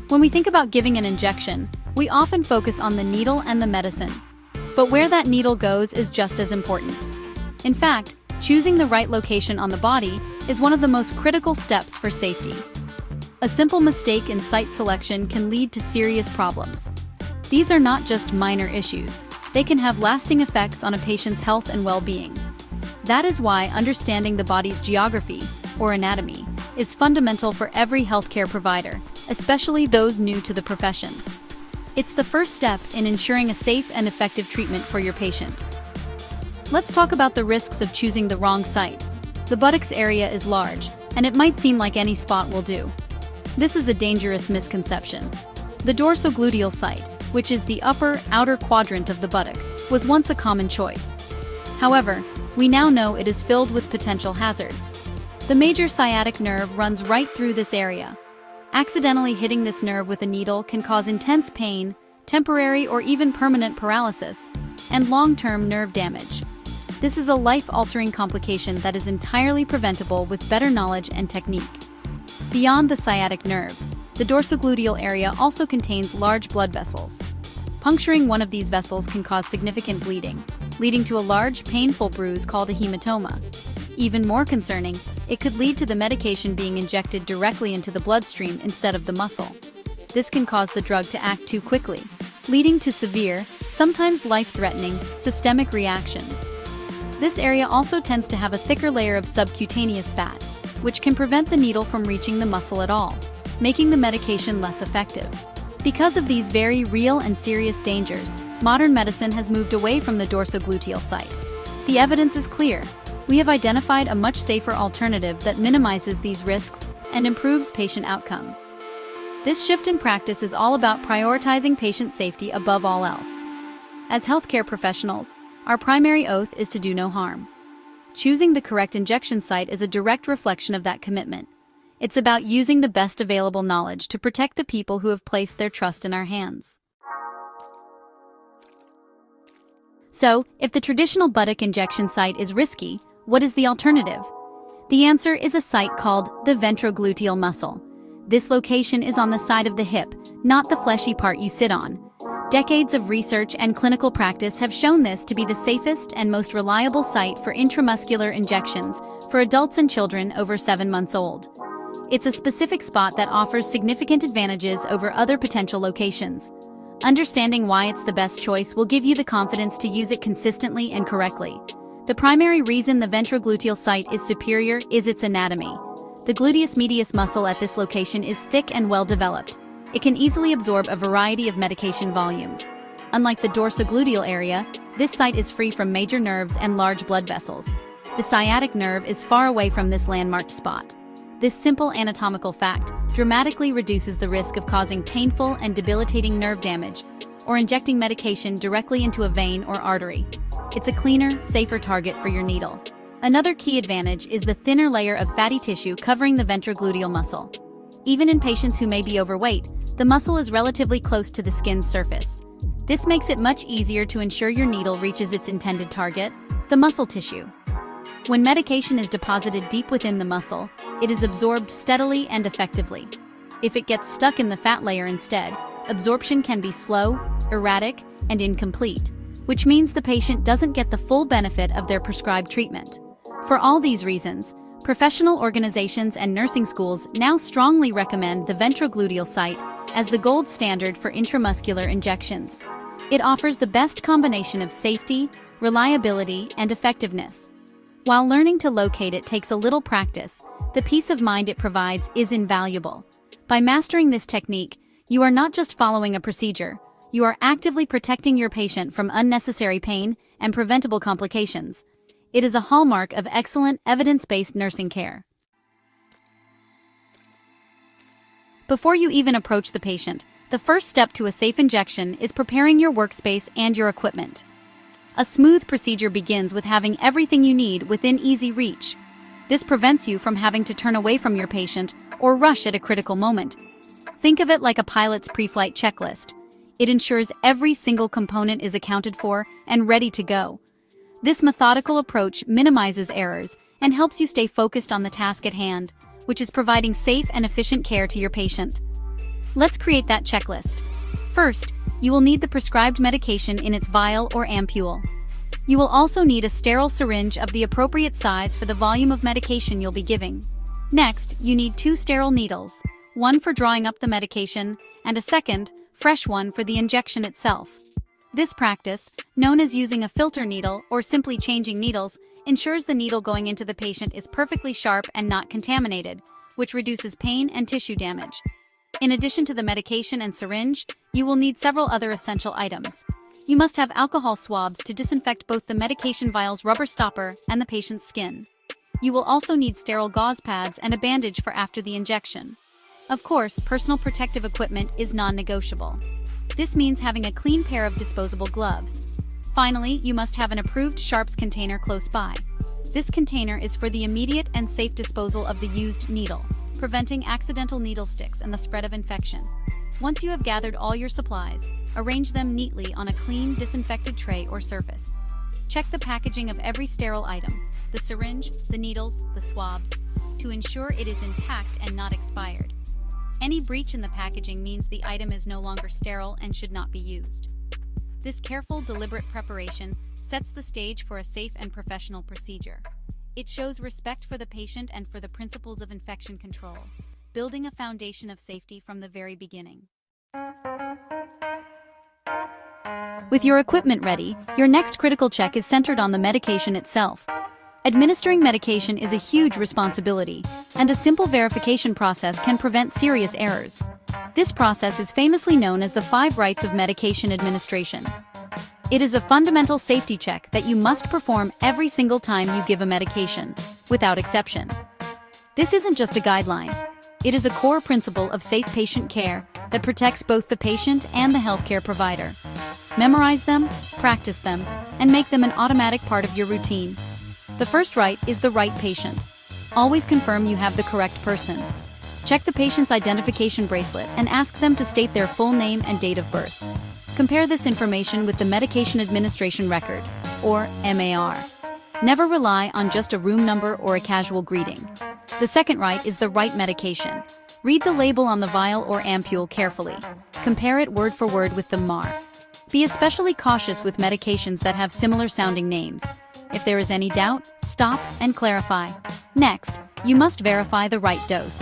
When we think about giving an injection, we often focus on the needle and the medicine. But where that needle goes is just as important. In fact, choosing the right location on the body is one of the most critical steps for safety. A simple mistake in site selection can lead to serious problems. These are not just minor issues, they can have lasting effects on a patient's health and well-being. That is why understanding the body's geography, or anatomy, is fundamental for every healthcare provider, especially those new to the profession. It's the first step in ensuring a safe and effective treatment for your patient. Let's talk about the risks of choosing the wrong site. The buttocks area is large, and it might seem like any spot will do. This is a dangerous misconception. The dorsogluteal site, which is the outer quadrant of the buttock, was once a common choice. However, we now know it is filled with potential hazards. The major sciatic nerve runs right through this area. Accidentally hitting this nerve with a needle can cause intense pain, temporary or even permanent paralysis, and long-term nerve damage. This is a life-altering complication that is entirely preventable with better knowledge and technique. Beyond the sciatic nerve, the dorsogluteal area also contains large blood vessels. Puncturing one of these vessels can cause significant bleeding, leading to a large, painful bruise called a hematoma. Even more concerning, it could lead to the medication being injected directly into the bloodstream instead of the muscle. This can cause the drug to act too quickly, leading to severe, sometimes life-threatening, systemic reactions. This area also tends to have a thicker layer of subcutaneous fat, which can prevent the needle from reaching the muscle at all, making the medication less effective. Because of these very real and serious dangers, modern medicine has moved away from the dorsogluteal site. The evidence is clear. We have identified a much safer alternative that minimizes these risks and improves patient outcomes. This shift in practice is all about prioritizing patient safety above all else. As healthcare professionals, our primary oath is to do no harm. Choosing the correct injection site is a direct reflection of that commitment. It's about using the best available knowledge to protect the people who have placed their trust in our hands. So, if the traditional buttock injection site is risky, what is the alternative? The answer is a site called the ventrogluteal muscle. This location is on the side of the hip, not the fleshy part you sit on. Decades of research and clinical practice have shown this to be the safest and most reliable site for intramuscular injections for adults and children over 7 months old. It's a specific spot that offers significant advantages over other potential locations. Understanding why it's the best choice will give you the confidence to use it consistently and correctly. The primary reason the ventrogluteal site is superior is its anatomy. The gluteus medius muscle at this location is thick and well developed. It can easily absorb a variety of medication volumes. Unlike the dorsogluteal area, this site is free from major nerves and large blood vessels. The sciatic nerve is far away from this landmarked spot. This simple anatomical fact dramatically reduces the risk of causing painful and debilitating nerve damage or injecting medication directly into a vein or artery. It's a cleaner, safer target for your needle. Another key advantage is the thinner layer of fatty tissue covering the ventrogluteal muscle. Even in patients who may be overweight, the muscle is relatively close to the skin's surface. This makes it much easier to ensure your needle reaches its intended target, the muscle tissue. When medication is deposited deep within the muscle, it is absorbed steadily and effectively. If it gets stuck in the fat layer instead, absorption can be slow, erratic, and incomplete, which means the patient doesn't get the full benefit of their prescribed treatment. For all these reasons, professional organizations and nursing schools now strongly recommend the ventrogluteal site as the gold standard for intramuscular injections. It offers the best combination of safety, reliability, and effectiveness. While learning to locate it takes a little practice, the peace of mind it provides is invaluable. By mastering this technique, you are not just following a procedure, you are actively protecting your patient from unnecessary pain and preventable complications. It is a hallmark of excellent, evidence-based nursing care. Before you even approach the patient, the first step to a safe injection is preparing your workspace and your equipment. A smooth procedure begins with having everything you need within easy reach. This prevents you from having to turn away from your patient or rush at a critical moment. Think of it like a pilot's pre-flight checklist. It ensures every single component is accounted for and ready to go. This methodical approach minimizes errors and helps you stay focused on the task at hand, which is providing safe and efficient care to your patient. Let's create that checklist. First, you will need the prescribed medication in its vial or ampule. You will also need a sterile syringe of the appropriate size for the volume of medication you'll be giving. Next, you need 2 sterile needles, one for drawing up the medication, and a second, fresh one for the injection itself. This practice, known as using a filter needle or simply changing needles, ensures the needle going into the patient is perfectly sharp and not contaminated, which reduces pain and tissue damage. In addition to the medication and syringe, you will need several other essential items. You must have alcohol swabs to disinfect both the medication vial's rubber stopper and the patient's skin. You will also need sterile gauze pads and a bandage for after the injection. Of course, personal protective equipment is non-negotiable. This means having a clean pair of disposable gloves. Finally, you must have an approved sharps container close by. This container is for the immediate and safe disposal of the used needle, preventing accidental needle sticks and the spread of infection. Once you have gathered all your supplies, arrange them neatly on a clean, disinfected tray or surface. Check the packaging of every sterile item, the syringe, the needles, the swabs, to ensure it is intact and not expired. Any breach in the packaging means the item is no longer sterile and should not be used. This careful, deliberate preparation sets the stage for a safe and professional procedure. It shows respect for the patient and for the principles of infection control, building a foundation of safety from the very beginning. With your equipment ready, your next critical check is centered on the medication itself. Administering medication is a huge responsibility, and a simple verification process can prevent serious errors. This process is famously known as the 5 rights of medication administration. It is a fundamental safety check that you must perform every single time you give a medication, without exception. This isn't just a guideline. It is a core principle of safe patient care that protects both the patient and the healthcare provider. Memorize them, practice them, and make them an automatic part of your routine. The first right is the right patient. Always confirm you have the correct person. Check the patient's identification bracelet and ask them to state their full name and date of birth. Compare this information with the Medication Administration Record, or MAR. Never rely on just a room number or a casual greeting. The second right is the right medication. Read the label on the vial or ampule carefully. Compare it word for word with the MAR. Be especially cautious with medications that have similar sounding names. If there is any doubt, stop and clarify. Next, you must verify the right dose.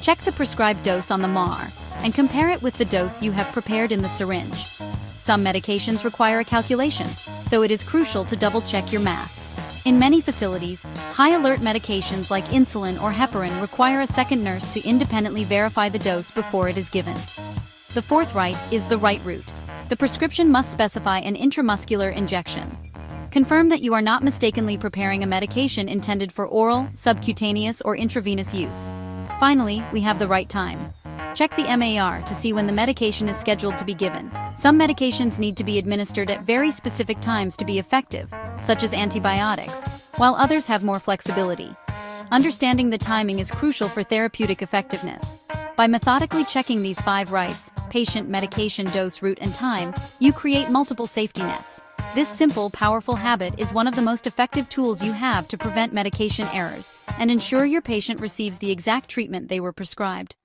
Check the prescribed dose on the MAR and compare it with the dose you have prepared in the syringe. Some medications require a calculation, so it is crucial to double-check your math. In many facilities, high-alert medications like insulin or heparin require a second nurse to independently verify the dose before it is given. The fourth right is the right route. The prescription must specify an intramuscular injection. Confirm that you are not mistakenly preparing a medication intended for oral, subcutaneous, or intravenous use. Finally, we have the right time. Check the MAR to see when the medication is scheduled to be given. Some medications need to be administered at very specific times to be effective, such as antibiotics, while others have more flexibility. Understanding the timing is crucial for therapeutic effectiveness. By methodically checking these 5 rights, patient, medication, dose, route, and time, you create multiple safety nets. This simple, powerful habit is one of the most effective tools you have to prevent medication errors and ensure your patient receives the exact treatment they were prescribed.